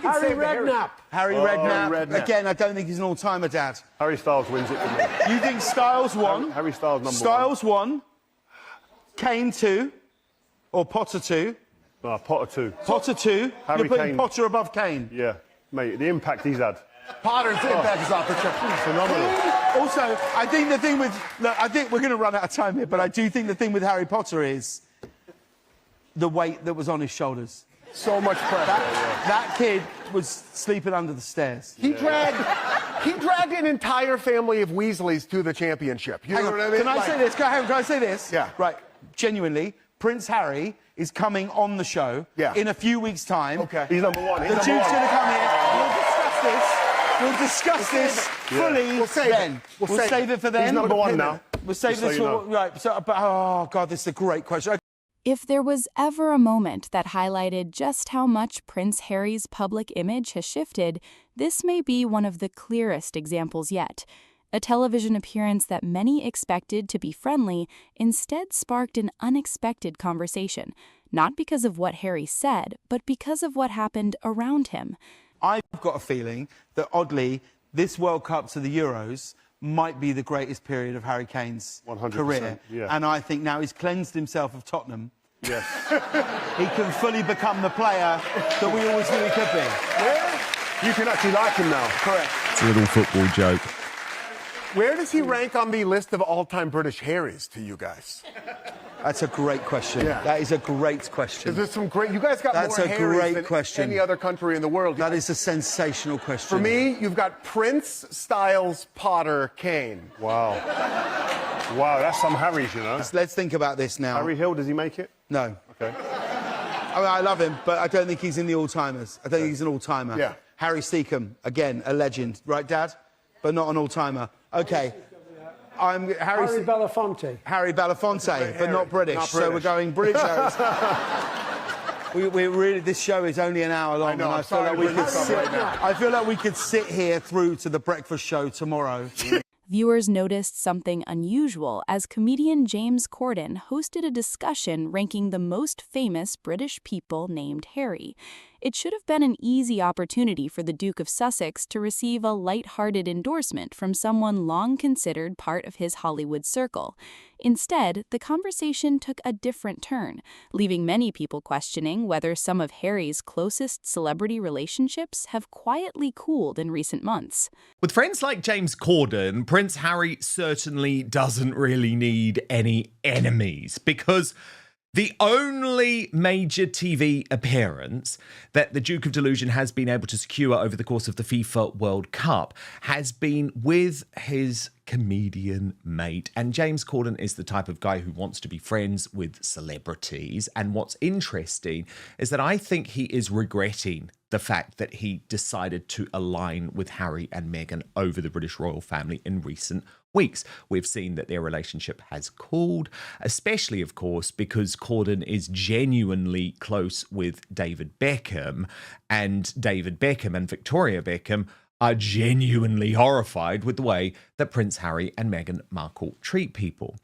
Harry Redknapp. Harry Redknapp. Again, I don't think he's an all-timer, Dad. Harry Styles wins it for me. You think Styles won? Harry Styles number Styles won. Kane 2. Or Potter 2. No, Potter 2. Potter 2. Harry You're putting Kane. Potter above Kane. Yeah, mate, the impact he's had. Potter's impact is off the chart. Phenomenal. Also, I think the thing with... Look, I think we're going to run out of time here, but I do think the thing with Harry Potter is the weight that was on his shoulders. So much pressure. That kid was sleeping under the stairs. He dragged an entire family of Weasleys to the championship. You know what I mean? Can I say this? Can I say this? Yeah. Right. Genuinely, Prince Harry is coming on the show in a few weeks' time. Okay. He's number one. The Duke's going to come here. We'll discuss this fully. We'll save then. it. We'll save it for then. He's number one now. We'll save this for... Right. So, but, oh, God, this is a great question. If there was ever a moment that highlighted just how much Prince Harry's public image has shifted, this may be one of the clearest examples yet. A television appearance that many expected to be friendly instead sparked an unexpected conversation, not because of what Harry said, but because of what happened around him. I've got a feeling that, oddly, this World Cup to the Euros might be the greatest period of Harry Kane's 100%, career. yeah. And I think now he's cleansed himself of Tottenham. Yes. He can fully become the player that we always knew he could be. You can actually like him now. Correct. It's a little football joke. Where does he rank on the list of all-time British Harrys to you guys? That's a great question. Yeah. That is a great question. There's some great... You guys got That's more a Harrys great than question. any other country in the world. That is a sensational question. For me, you've got Prince, Styles, Potter, Kane. Wow. Wow, that's some Harrys, you know. Let's think about this now. Harry Hill, does he make it? No. Okay. I mean, I love him, but I don't think he's in the all-timers. I don't think he's an all-timer. Yeah. Harry Seacombe, again, a legend. Right, Dad? But not an all-timer. Okay. I'm Harry Belafonte. Harry Belafonte, but not British. Not So we're British. going British Harrys. we really, this show is only an hour long, I know, and I I'm feel sorry like to we bring could this up sit. right now. I feel like we could sit here through to the breakfast show tomorrow. Viewers noticed something unusual as comedian James Corden hosted a discussion ranking the most famous British people named Harry. It should have been an easy opportunity for the Duke of Sussex to receive a lighthearted endorsement from someone long considered part of his Hollywood circle. Instead, the conversation took a different turn, leaving many people questioning whether some of Harry's closest celebrity relationships have quietly cooled in recent months. With friends like James Corden, Prince Harry certainly doesn't really need any enemies, because the only major TV appearance that the Duke of Delusion has been able to secure over the course of the FIFA World Cup has been with his comedian mate. And James Corden is the type of guy who wants to be friends with celebrities. And what's interesting is that I think he is regretting the fact that he decided to align with Harry and Meghan over the British royal family in recent weeks. We've seen that their relationship has cooled, especially, of course, because Corden is genuinely close with David Beckham, and David Beckham and Victoria Beckham are genuinely horrified with the way that Prince Harry and Meghan Markle treat people.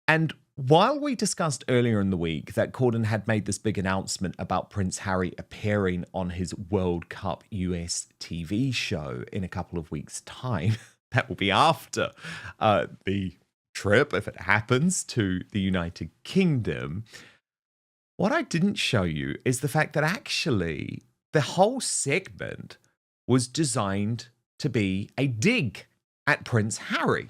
And while we discussed earlier in the week that Corden had made this big announcement about Prince Harry appearing on his World Cup US TV show in a couple of weeks' time, that will be after the trip, if it happens, to the United Kingdom. What I didn't show you is the fact that actually the whole segment was designed to be a dig at Prince Harry,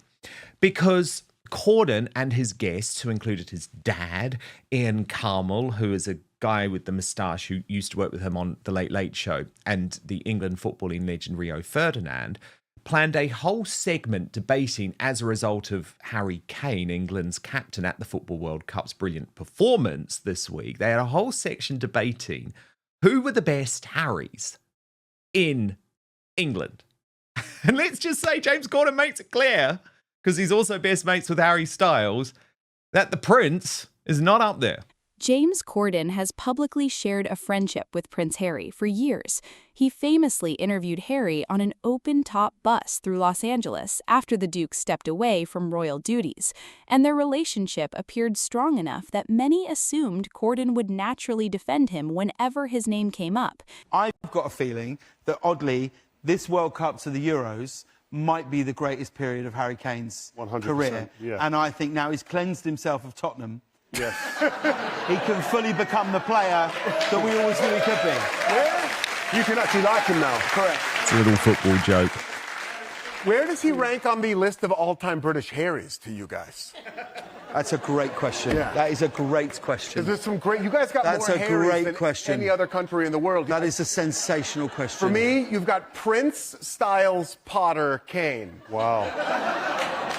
because Corden and his guests, who included his dad, Ian Carmel, who is a guy with the moustache who used to work with him on The Late Late Show, and the England footballing legend Rio Ferdinand, planned a whole segment debating, as a result of Harry Kane, England's captain at the Football World Cup's brilliant performance this week. They had a whole section debating who were the best Harrys in England. And let's just say James Corden makes it clear, because he's also best mates with Harry Styles, that the Prince is not up there. James Corden has publicly shared a friendship with Prince Harry for years. He famously interviewed Harry on an open-top bus through Los Angeles after the Duke stepped away from royal duties, and their relationship appeared strong enough that many assumed Corden would naturally defend him whenever his name came up. I've got a feeling that, oddly, this World Cup to the Euros might be the greatest period of Harry Kane's 100%, career. yeah. And I think now he's cleansed himself of Tottenham. Yes. He can fully become the player that we always knew he could be. You can actually like him now. Correct. It's a little football joke. Where does he rank on the list of all-time British Harrys to you guys? That's a great question. Yeah. That is a great question. There's some great. You guys got That's more a Harrys great than question. any other country in the world. That is a sensational question. For me, you've got Prince, Styles, Potter, Kane. Wow.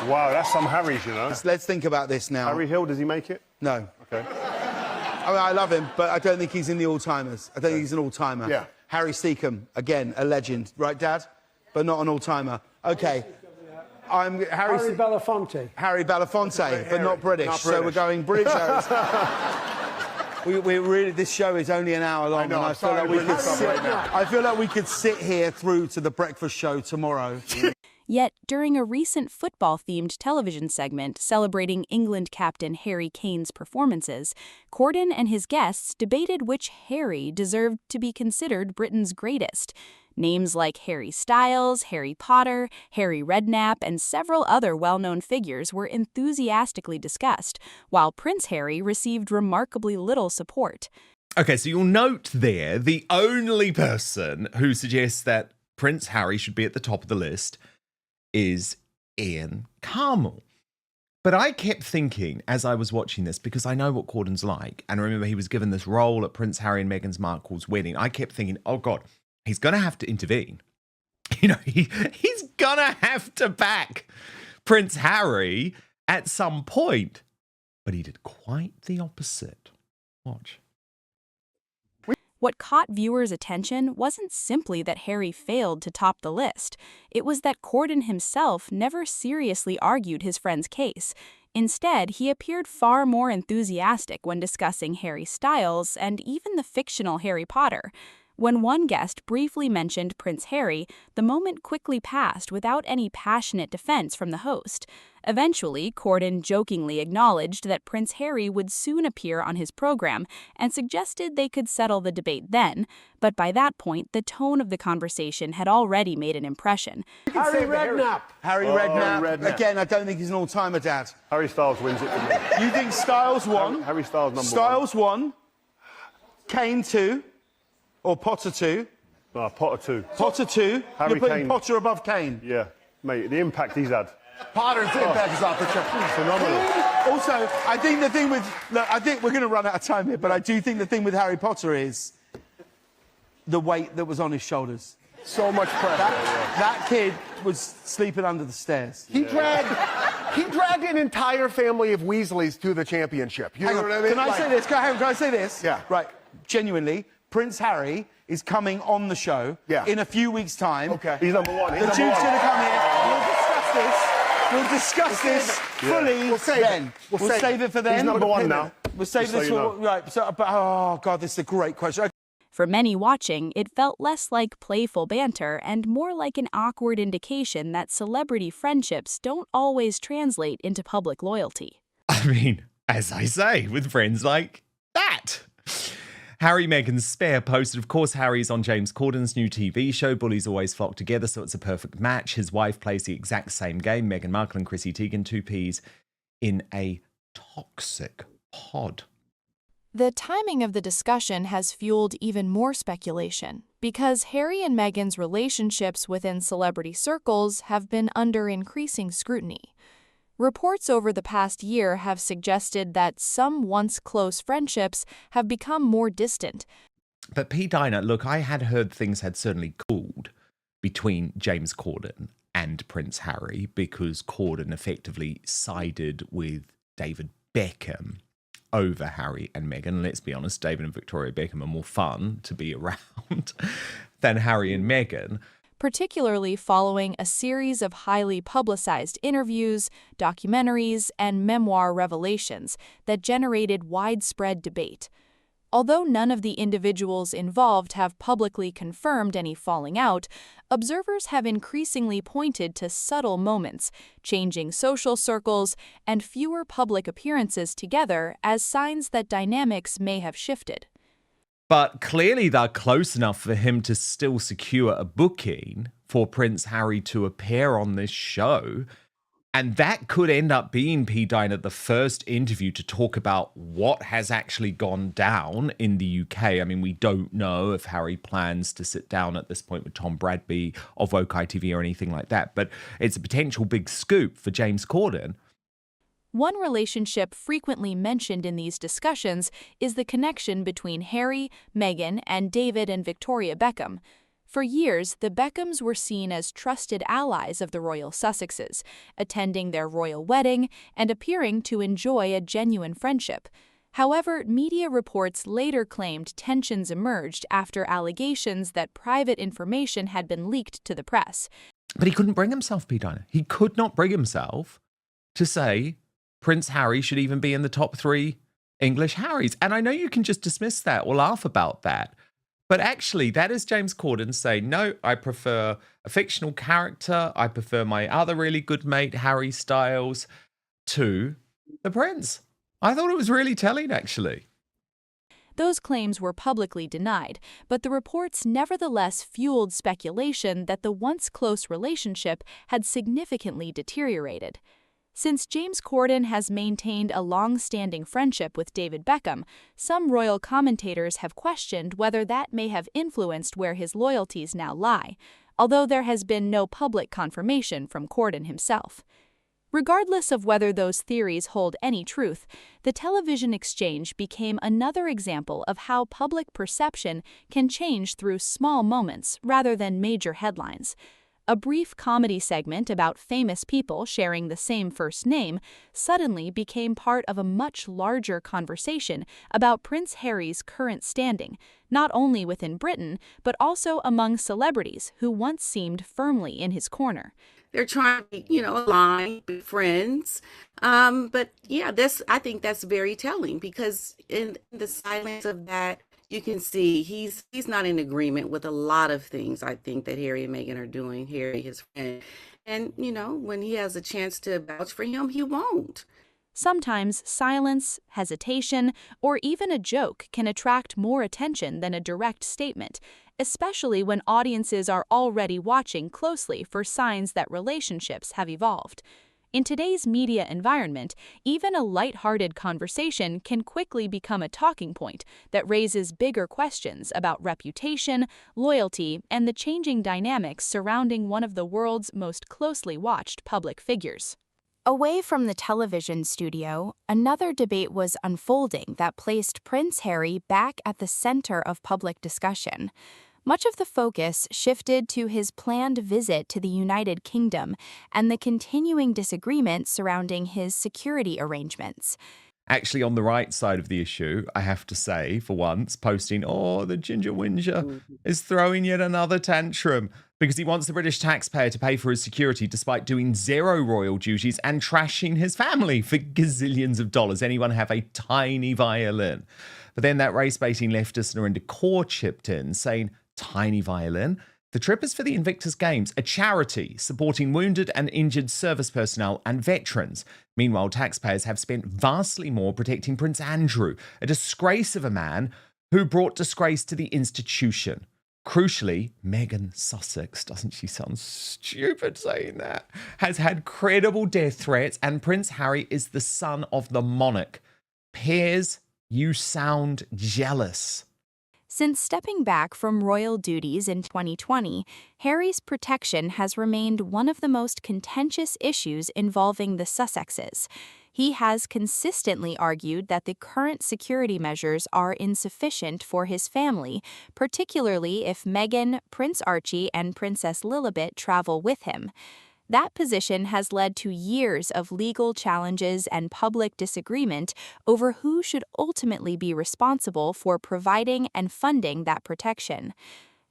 Wow, that's some Harrys, you know. Let's think about this now. Harry Hill, does he make it? No. Okay. I mean, I love him, but I don't think he's in the all-timers. I don't think he's an all-timer. Yeah. Harry Seacombe, again, a legend. Right, Dad? But not an all-timer. Okay. Harry Belafonte. Harry Belafonte, but not British. Not So we're British. going British Harrys. we really, this show is only an hour long, I know, and I I'm feel sorry like to we bring could this up sit. right now. I feel like we could sit here through to the breakfast show tomorrow. Yet, during a recent football-themed television segment celebrating England captain Harry Kane's performances, Corden and his guests debated which Harry deserved to be considered Britain's greatest. Names like Harry Styles, Harry Potter, Harry Redknapp, and several other well-known figures were enthusiastically discussed, while Prince Harry received remarkably little support. Okay, so you'll note there the only person who suggests that Prince Harry should be at the top of the list is Ian Carmel. But I kept thinking as I was watching this, because I know what Corden's like, and remember he was given this role at Prince Harry and Meghan Markle's wedding, I kept thinking, oh God, he's going to have to intervene. You know, he's going to have to back Prince Harry at some point. But he did quite the opposite. Watch. What caught viewers' attention wasn't simply that Harry failed to top the list. It was that Corden himself never seriously argued his friend's case. Instead, he appeared far more enthusiastic when discussing Harry Styles and even the fictional Harry Potter. When one guest briefly mentioned Prince Harry, the moment quickly passed without any passionate defense from the host. Eventually, Corden jokingly acknowledged that Prince Harry would soon appear on his program and suggested they could settle the debate then, but by that point, the tone of the conversation had already made an impression. Harry Redknapp. Harry Redknapp. Again, I don't think he's an all-timer, Dad. Harry Styles wins it for me. You think Styles won? Harry Styles number Styles won. Kane 2. Or Potter 2. No, Potter 2. Potter 2. Harry You're putting Kane. Potter above Kane. Yeah, mate, the impact he's had. Potter's impact is off the chart. Phenomenal. Also, I think the thing with... Look, I think we're going to run out of time here, but I do think the thing with Harry Potter is the weight that was on his shoulders. So much pressure. That kid was sleeping under the stairs. He dragged an entire family of Weasleys to the championship. You know what I mean? Can I say this? Can I say this? Yeah. Right. Genuinely, Prince Harry is coming on the show in a few weeks' time. Okay. He's number one. The Duke's going to come here. We'll discuss this fully We'll save then. it. We'll save it for then. He's number one now. We'll save Just so this you for... know. Right. So, but, oh, God, this is a great question. For many watching, it felt less like playful banter and more like an awkward indication that celebrity friendships don't always translate into public loyalty. I mean, as I say, with friends like that. Harry Meghan's spare posted, of course, Harry's on James Corden's new TV show. Bullies always flock together, so it's a perfect match. His wife plays the exact same game. Meghan Markle and Chrissy Teigen, two peas in a toxic pod. The timing of the discussion has fueled even more speculation, because Harry and Meghan's relationships within celebrity circles have been under increasing scrutiny. Reports over the past year have suggested that some once close friendships have become more distant. But P. Dinah, look, I had heard things had certainly cooled between James Corden and Prince Harry because Corden effectively sided with David Beckham over Harry and Meghan. Let's be honest, David and Victoria Beckham are more fun to be around than Harry and Meghan. particularly following a series of highly publicized interviews, documentaries, and memoir revelations that generated widespread debate. Although none of the individuals involved have publicly confirmed any falling out, observers have increasingly pointed to subtle moments, changing social circles, and fewer public appearances together as signs that dynamics may have shifted. But clearly they're close enough for him to still secure a booking for Prince Harry to appear on this show. And that could end up being, P. Dinah, the first interview to talk about what has actually gone down in the UK. I mean, we don't know if Harry plans to sit down at this point with Tom Bradby of Woke ITV or anything like that, but it's a potential big scoop for James Corden. One relationship frequently mentioned in these discussions is the connection between Harry, Meghan, and David and Victoria Beckham. For years, the Beckhams were seen as trusted allies of the royal Sussexes, attending their royal wedding and appearing to enjoy a genuine friendship. However, media reports later claimed tensions emerged after allegations that private information had been leaked to the press. But he couldn't bring himself, P. Dinah. He could not bring himself to say Prince Harry should even be in the top 3 English Harrys. And I know you can just dismiss that or laugh about that. But actually, that is James Corden saying, no, I prefer a fictional character. I prefer my other really good mate, Harry Styles, to the prince. I thought it was really telling, actually. Those claims were publicly denied, but the reports nevertheless fueled speculation that the once close relationship had significantly deteriorated. Since James Corden has maintained a long-standing friendship with David Beckham, some royal commentators have questioned whether that may have influenced where his loyalties now lie, although there has been no public confirmation from Corden himself. Regardless of whether those theories hold any truth, the television exchange became another example of how public perception can change through small moments rather than major headlines. A brief comedy segment about famous people sharing the same first name suddenly became part of a much larger conversation about Prince Harry's current standing, not only within Britain, but also among celebrities who once seemed firmly in his corner. They're trying to, align, be friends. But yeah, I think that's very telling because in the silence of that, you can see he's not in agreement with a lot of things I think that Harry and Meghan are doing, Harry, his friend. And, when he has a chance to vouch for him, he won't. Sometimes silence, hesitation, or even a joke can attract more attention than a direct statement, especially when audiences are already watching closely for signs that relationships have evolved. In today's media environment, even a lighthearted conversation can quickly become a talking point that raises bigger questions about reputation, loyalty, and the changing dynamics surrounding one of the world's most closely watched public figures. Away from the television studio, another debate was unfolding that placed Prince Harry back at the center of public discussion. Much of the focus shifted to his planned visit to the United Kingdom and the continuing disagreement surrounding his security arrangements. Actually, on the right side of the issue, I have to say, for once, posting, the Ginger Whinger is throwing yet another tantrum because he wants the British taxpayer to pay for his security despite doing 0 royal duties and trashing his family for gazillions of dollars. Anyone have a tiny violin? But then that race-baiting leftist Narendra Kaur chipped in saying, tiny violin? The trip is for the Invictus Games, a charity supporting wounded and injured service personnel and veterans. Meanwhile, taxpayers have spent vastly more protecting Prince Andrew, a disgrace of a man who brought disgrace to the institution. Crucially, Meghan Sussex, doesn't she sound stupid saying that, has had credible death threats, and Prince Harry is the son of the monarch. Piers, you sound jealous. Since stepping back from royal duties in 2020, Harry's protection has remained one of the most contentious issues involving the Sussexes. He has consistently argued that the current security measures are insufficient for his family, particularly if Meghan, Prince Archie, and Princess Lilibet travel with him. That position has led to years of legal challenges and public disagreement over who should ultimately be responsible for providing and funding that protection.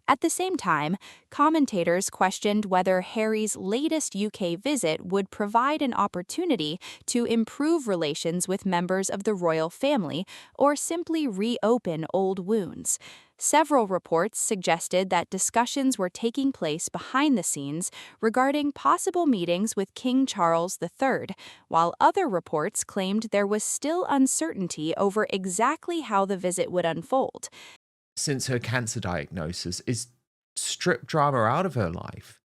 At the same time, commentators questioned whether Harry's latest UK visit would provide an opportunity to improve relations with members of the royal family or simply reopen old wounds. Several reports suggested that discussions were taking place behind the scenes regarding possible meetings with King Charles III, while other reports claimed there was still uncertainty over exactly how the visit would unfold. Since her cancer diagnosis is stripped drama out of her life.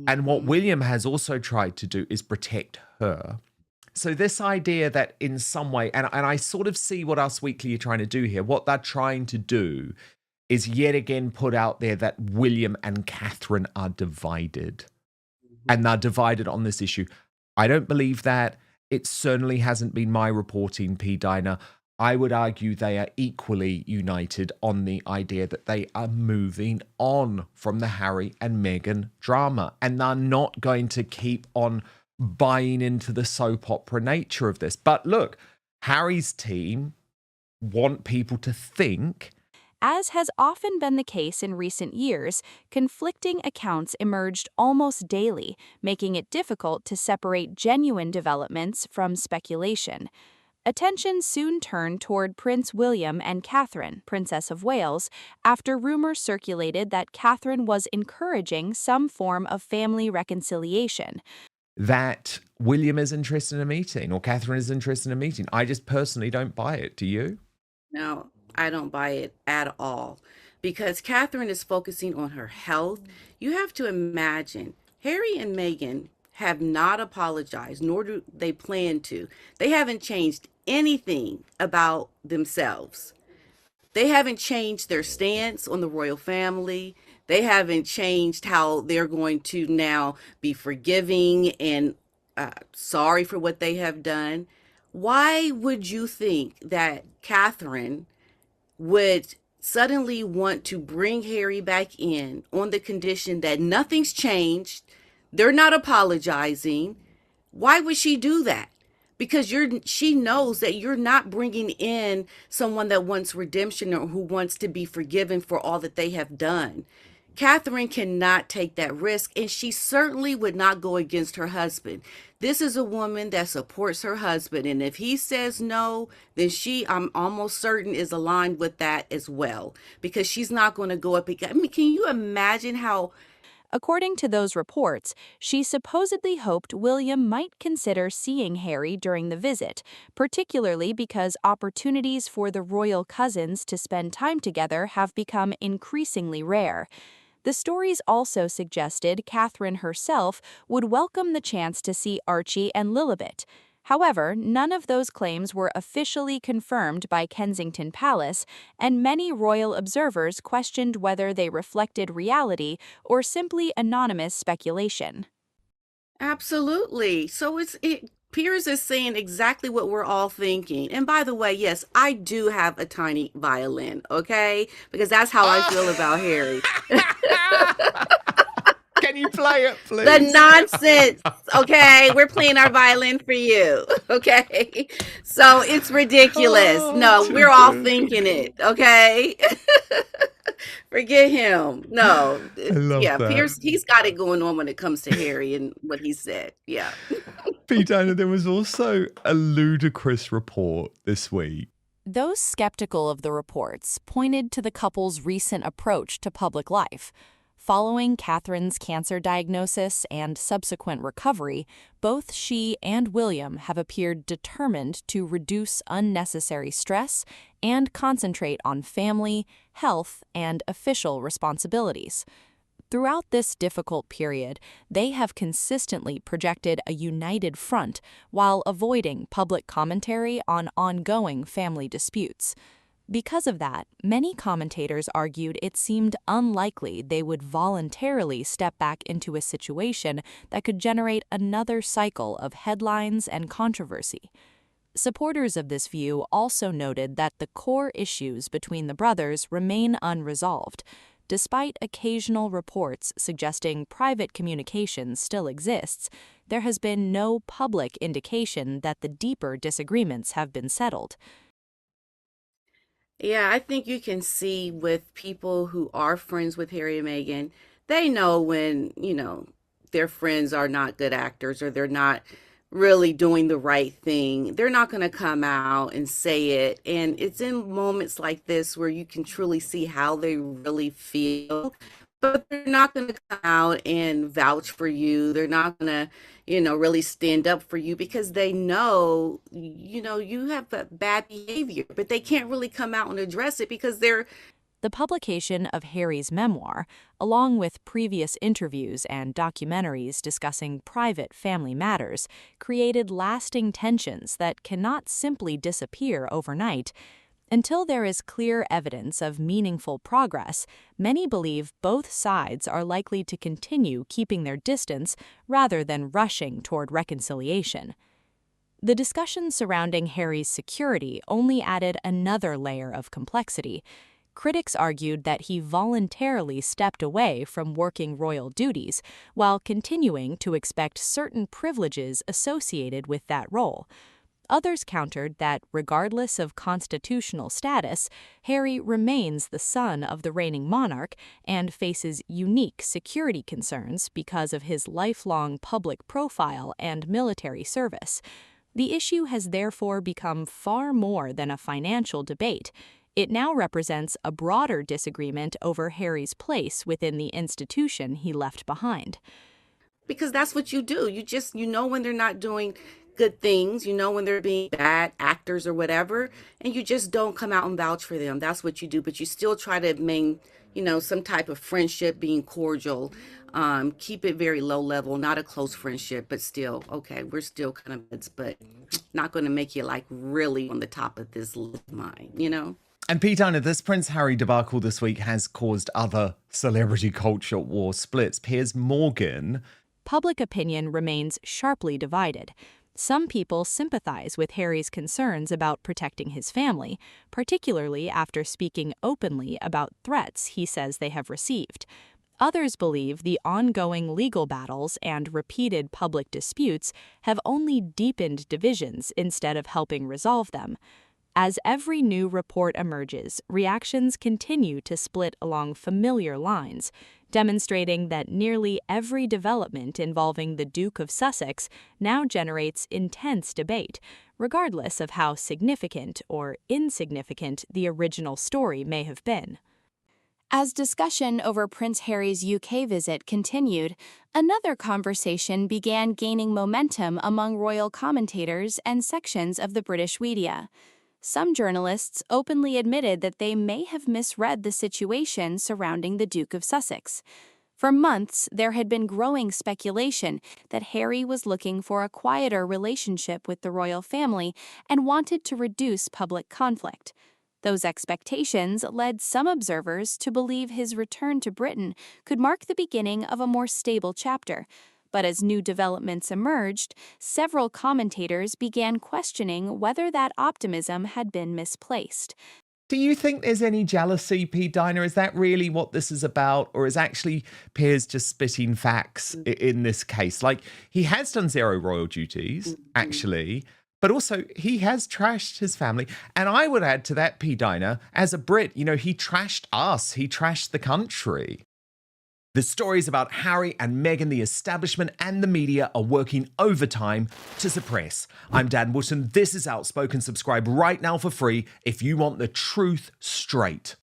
And what William has also tried to do is protect her. So this idea that in some way, and I sort of see what Us Weekly are trying to do here, what they're trying to do is yet again put out there that William and Catherine are divided. And they're divided on this issue. I don't believe that. It certainly hasn't been my reporting, P. Diner. I would argue they are equally united on the idea that they are moving on from the Harry and Meghan drama. And they're not going to keep on buying into the soap opera nature of this. But look, Harry's team want people to think. As has often been the case in recent years, conflicting accounts emerged almost daily, making it difficult to separate genuine developments from speculation. Attention soon turned toward Prince William and Catherine, Princess of Wales, after rumors circulated that Catherine was encouraging some form of family reconciliation. That William is interested in a meeting or Catherine is interested in a meeting. I just personally don't buy it. Do you? No, I don't buy it at all because Catherine is focusing on her health. You have to imagine Harry and Meghan have not apologized, nor do they plan to. They haven't changed anything about themselves. They haven't changed their stance on the royal family. They haven't changed how they're going to now be forgiving and sorry for what they have done. Why would you think that Catherine would suddenly want to bring Harry back in on the condition that nothing's changed? They're not apologizing. Why would she do that? Because she knows that you're not bringing in someone that wants redemption or who wants to be forgiven for all that they have done. Catherine cannot take that risk, and she certainly would not go against her husband. This is a woman that supports her husband, and if he says no, then she, I'm almost certain, is aligned with that as well, because she's not going to go up against. I mean, can you imagine how... According to those reports, she supposedly hoped William might consider seeing Harry during the visit, particularly because opportunities for the royal cousins to spend time together have become increasingly rare. The stories also suggested Catherine herself would welcome the chance to see Archie and Lilibet. However, none of those claims were officially confirmed by Kensington Palace, and many royal observers questioned whether they reflected reality or simply anonymous speculation. Absolutely. So Piers is saying exactly what we're all thinking. And by the way, yes, I do have a tiny violin, okay? Because that's how I feel about Harry. Can you play it, please? The nonsense, okay? We're playing our violin for you, okay? So it's ridiculous. No, we're all thinking it, okay? Forget him. No. Yeah, that. Piers, he's got it going on when it comes to Harry and what he said. Yeah. Pete Diner, there was also a ludicrous report this week. Those skeptical of the reports pointed to the couple's recent approach to public life. Following Catherine's cancer diagnosis and subsequent recovery, both she and William have appeared determined to reduce unnecessary stress and concentrate on family, health, and official responsibilities. Throughout this difficult period, they have consistently projected a united front while avoiding public commentary on ongoing family disputes. Because of that, many commentators argued it seemed unlikely they would voluntarily step back into a situation that could generate another cycle of headlines and controversy. Supporters of this view also noted that the core issues between the brothers remain unresolved. Despite occasional reports suggesting private communication still exists, there has been no public indication that the deeper disagreements have been settled. Yeah, I think you can see with people who are friends with Harry and Meghan, they know when, their friends are not good actors or they're not really doing the right thing. They're not going to come out and say it. And it's in moments like this where you can truly see how they really feel. But they're not going to come out and vouch for you. They're not going to, really stand up for you because they know, you have bad behavior, but they can't really come out and address it because they're The publication of Harry's memoir, along with previous interviews and documentaries discussing private family matters, created lasting tensions that cannot simply disappear overnight. Until there is clear evidence of meaningful progress, many believe both sides are likely to continue keeping their distance rather than rushing toward reconciliation. The discussion surrounding Harry's security only added another layer of complexity. Critics argued that he voluntarily stepped away from working royal duties while continuing to expect certain privileges associated with that role. Others countered that, regardless of constitutional status, Harry remains the son of the reigning monarch and faces unique security concerns because of his lifelong public profile and military service. The issue has therefore become far more than a financial debate. It now represents a broader disagreement over Harry's place within the institution he left behind. because that's what you do. You know when they're not doing good things, when they're being bad actors or whatever, and you just don't come out and vouch for them. That's what you do, but you still try to maintain, some type of friendship, being cordial, keep it very low level, not a close friendship, but still, okay, we're still kind of buds, but not going to make you like really on the top of this list of mine. And Pete, Anna, this Prince Harry debacle this week has caused other celebrity culture war splits. Piers Morgan. Public opinion remains sharply divided. Some people sympathize with Harry's concerns about protecting his family, particularly after speaking openly about threats he says they have received. Others believe the ongoing legal battles and repeated public disputes have only deepened divisions instead of helping resolve them. As every new report emerges, reactions continue to split along familiar lines, demonstrating that nearly every development involving the Duke of Sussex now generates intense debate, regardless of how significant or insignificant the original story may have been. As discussion over Prince Harry's UK visit continued, another conversation began gaining momentum among royal commentators and sections of the British media. Some journalists openly admitted that they may have misread the situation surrounding the Duke of Sussex. For months, there had been growing speculation that Harry was looking for a quieter relationship with the royal family and wanted to reduce public conflict. Those expectations led some observers to believe his return to Britain could mark the beginning of a more stable chapter. But as new developments emerged, several commentators began questioning whether that optimism had been misplaced. Do you think there's any jealousy, Pete Diner? Is that really what this is about? Or is actually Piers just spitting facts in this case? Like, he has done zero royal duties, actually, but also he has trashed his family. And I would add to that, Pete Diner, as a Brit, he trashed us. He trashed the country. The stories about Harry and Meghan, the establishment and the media are working overtime to suppress. I'm Dan Wootton. This is Outspoken. Subscribe right now for free if you want the truth straight.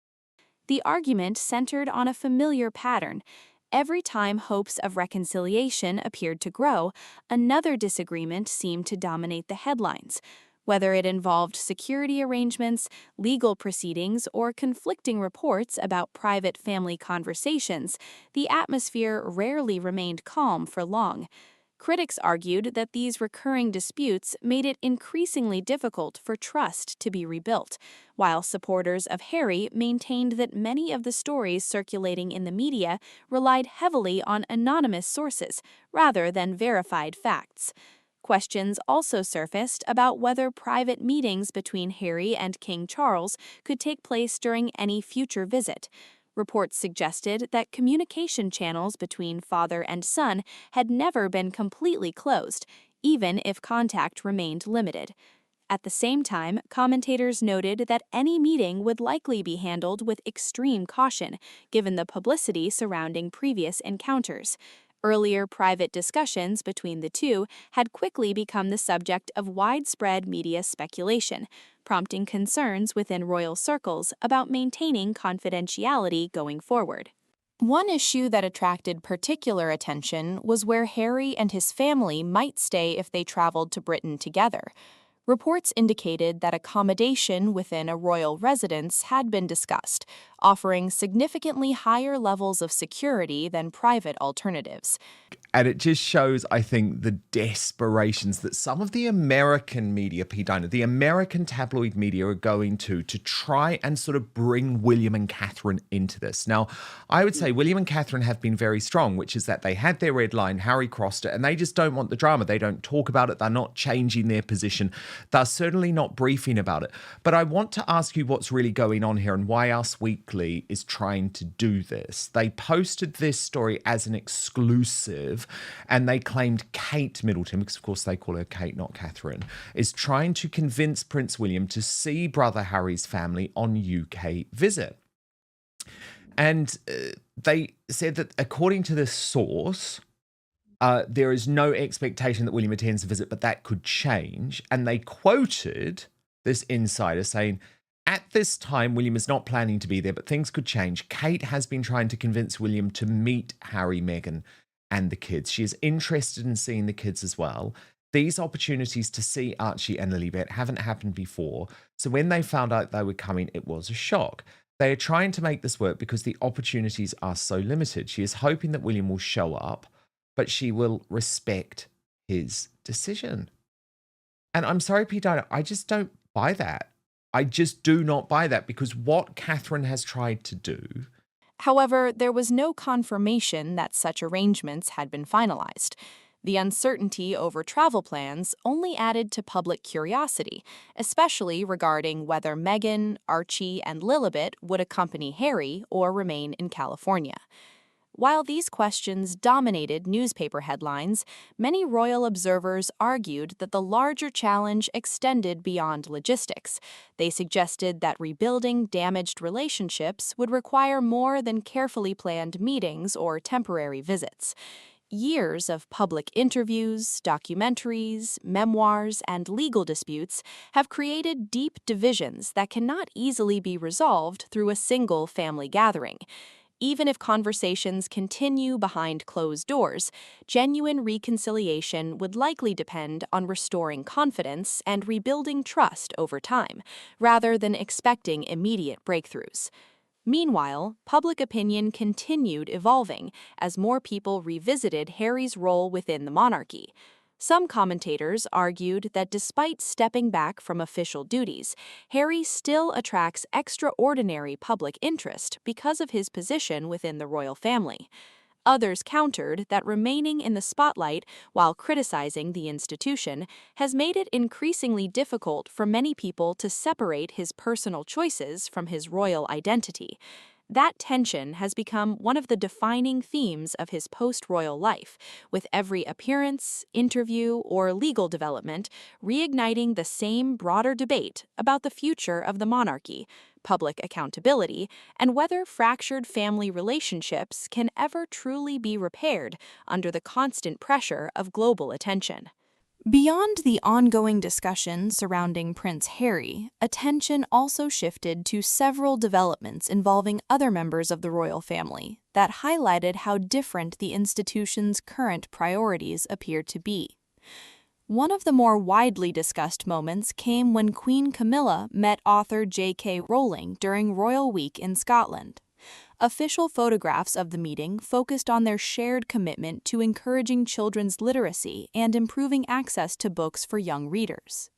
The argument centered on a familiar pattern. Every time hopes of reconciliation appeared to grow, another disagreement seemed to dominate the headlines. Whether it involved security arrangements, legal proceedings, or conflicting reports about private family conversations, the atmosphere rarely remained calm for long. Critics argued that these recurring disputes made it increasingly difficult for trust to be rebuilt, while supporters of Harry maintained that many of the stories circulating in the media relied heavily on anonymous sources rather than verified facts. Questions also surfaced about whether private meetings between Harry and King Charles could take place during any future visit. Reports suggested that communication channels between father and son had never been completely closed, even if contact remained limited. At the same time, commentators noted that any meeting would likely be handled with extreme caution, given the publicity surrounding previous encounters. Earlier private discussions between the two had quickly become the subject of widespread media speculation, prompting concerns within royal circles about maintaining confidentiality going forward. One issue that attracted particular attention was where Harry and his family might stay if they traveled to Britain together. Reports indicated that accommodation within a royal residence had been discussed, offering significantly higher levels of security than private alternatives. And it just shows, I think, the desperations that some of the American media, the American tabloid media are going to try and sort of bring William and Catherine into this. Now, I would say William and Catherine have been very strong, which is that they had their red line, Harry crossed it, and they just don't want the drama. They don't talk about it. They're not changing their position. They're certainly not briefing about it. But I want to ask you what's really going on here and why Us Weekly is trying to do this. They posted this story as an exclusive, and they claimed Kate Middleton, because of course they call her Kate, not Catherine, is trying to convince Prince William to see brother Harry's family on UK visit. And they said that according to this source, there is no expectation that William attends the visit, but that could change. And they quoted this insider saying, "At this time, William is not planning to be there, but things could change. Kate has been trying to convince William to meet Harry, Meghan, and the kids. She is interested in seeing the kids as well. These opportunities to see Archie and Lilibet haven't happened before, so when they found out they were coming, it was a shock. They are trying to make this work because the opportunities are so limited. She is hoping that William will show up, but she will respect his decision." And I'm sorry, Pete, I just don't buy that. I just do not buy that, because what Catherine has tried to do... However, there was no confirmation that such arrangements had been finalized. The uncertainty over travel plans only added to public curiosity, especially regarding whether Meghan, Archie, and Lilibet would accompany Harry or remain in California. While these questions dominated newspaper headlines, many royal observers argued that the larger challenge extended beyond logistics. They suggested that rebuilding damaged relationships would require more than carefully planned meetings or temporary visits. Years of public interviews, documentaries, memoirs, and legal disputes have created deep divisions that cannot easily be resolved through a single family gathering. Even if conversations continue behind closed doors, genuine reconciliation would likely depend on restoring confidence and rebuilding trust over time, rather than expecting immediate breakthroughs. Meanwhile, public opinion continued evolving as more people revisited Harry's role within the monarchy. Some commentators argued that despite stepping back from official duties, Harry still attracts extraordinary public interest because of his position within the royal family. Others countered that remaining in the spotlight while criticizing the institution has made it increasingly difficult for many people to separate his personal choices from his royal identity. That tension has become one of the defining themes of his post-royal life, with every appearance, interview, or legal development reigniting the same broader debate about the future of the monarchy, public accountability, and whether fractured family relationships can ever truly be repaired under the constant pressure of global attention. Beyond the ongoing discussion surrounding Prince Harry, attention also shifted to several developments involving other members of the royal family that highlighted how different the institution's current priorities appear to be. One of the more widely discussed moments came when Queen Camilla met author J.K. Rowling during Royal Week in Scotland. Official photographs of the meeting focused on their shared commitment to encouraging children's literacy and improving access to books for young readers.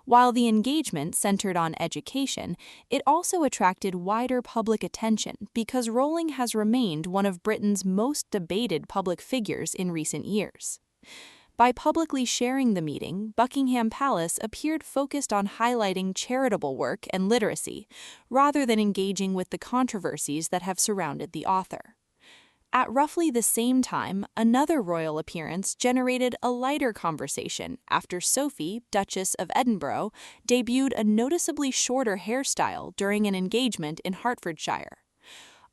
While the engagement centered on education, it also attracted wider public attention because Rowling has remained one of Britain's most debated public figures in recent years. By publicly sharing the meeting, Buckingham Palace appeared focused on highlighting charitable work and literacy, rather than engaging with the controversies that have surrounded the author. At roughly the same time, another royal appearance generated a lighter conversation after Sophie, Duchess of Edinburgh, debuted a noticeably shorter hairstyle during an engagement in Hertfordshire.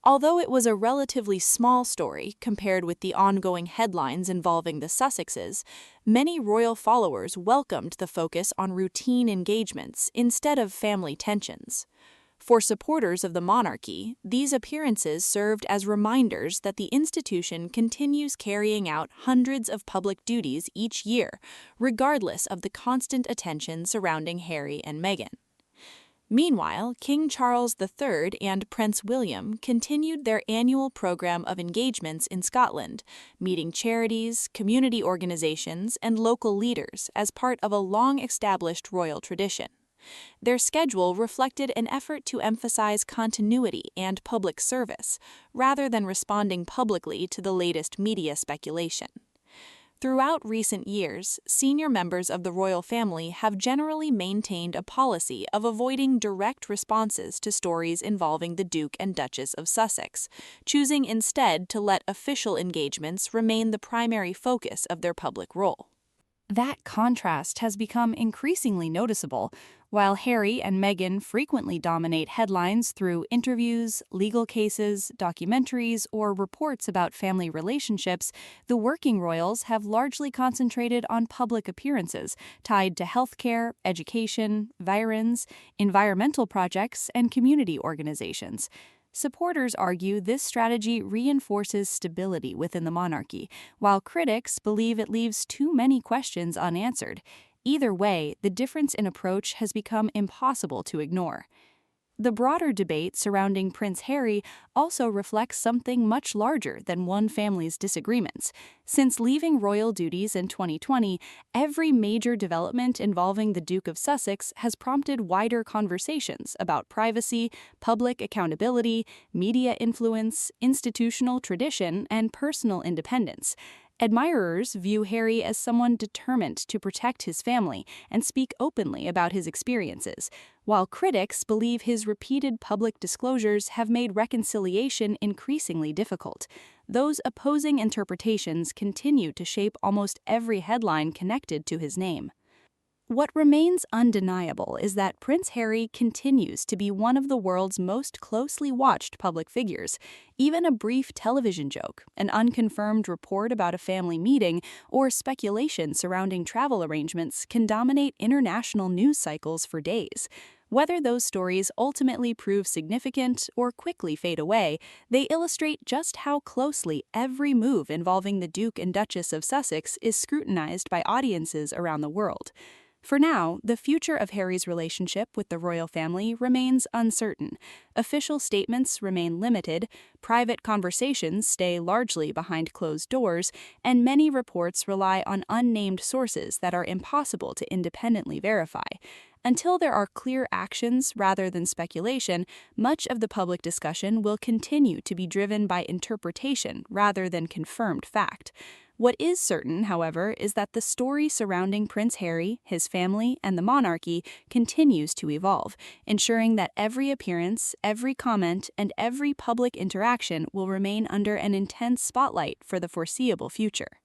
Although it was a relatively small story compared with the ongoing headlines involving the Sussexes, many royal followers welcomed the focus on routine engagements instead of family tensions. For supporters of the monarchy, these appearances served as reminders that the institution continues carrying out hundreds of public duties each year, regardless of the constant attention surrounding Harry and Meghan. Meanwhile, King Charles III and Prince William continued their annual program of engagements in Scotland, meeting charities, community organizations, and local leaders as part of a long-established royal tradition. Their schedule reflected an effort to emphasize continuity and public service, rather than responding publicly to the latest media speculation. Throughout recent years, senior members of the royal family have generally maintained a policy of avoiding direct responses to stories involving the Duke and Duchess of Sussex, choosing instead to let official engagements remain the primary focus of their public role. That contrast has become increasingly noticeable. While Harry and Meghan frequently dominate headlines through interviews, legal cases, documentaries, or reports about family relationships, the working royals have largely concentrated on public appearances tied to healthcare, education, environmental projects, and community organizations. Supporters argue this strategy reinforces stability within the monarchy, while critics believe it leaves too many questions unanswered. Either way, the difference in approach has become impossible to ignore. The broader debate surrounding Prince Harry also reflects something much larger than one family's disagreements. Since leaving royal duties in 2020, every major development involving the Duke of Sussex has prompted wider conversations about privacy, public accountability, media influence, institutional tradition, and personal independence. Admirers view Harry as someone determined to protect his family and speak openly about his experiences, while critics believe his repeated public disclosures have made reconciliation increasingly difficult. Those opposing interpretations continue to shape almost every headline connected to his name. What remains undeniable is that Prince Harry continues to be one of the world's most closely watched public figures. Even a brief television joke, an unconfirmed report about a family meeting, or speculation surrounding travel arrangements can dominate international news cycles for days. Whether those stories ultimately prove significant or quickly fade away, they illustrate just how closely every move involving the Duke and Duchess of Sussex is scrutinized by audiences around the world. For now, the future of Harry's relationship with the royal family remains uncertain. Official statements remain limited, private conversations stay largely behind closed doors, and many reports rely on unnamed sources that are impossible to independently verify. Until there are clear actions rather than speculation, much of the public discussion will continue to be driven by interpretation rather than confirmed fact. What is certain, however, is that the story surrounding Prince Harry, his family, and the monarchy continues to evolve, ensuring that every appearance, every comment, and every public interaction will remain under an intense spotlight for the foreseeable future.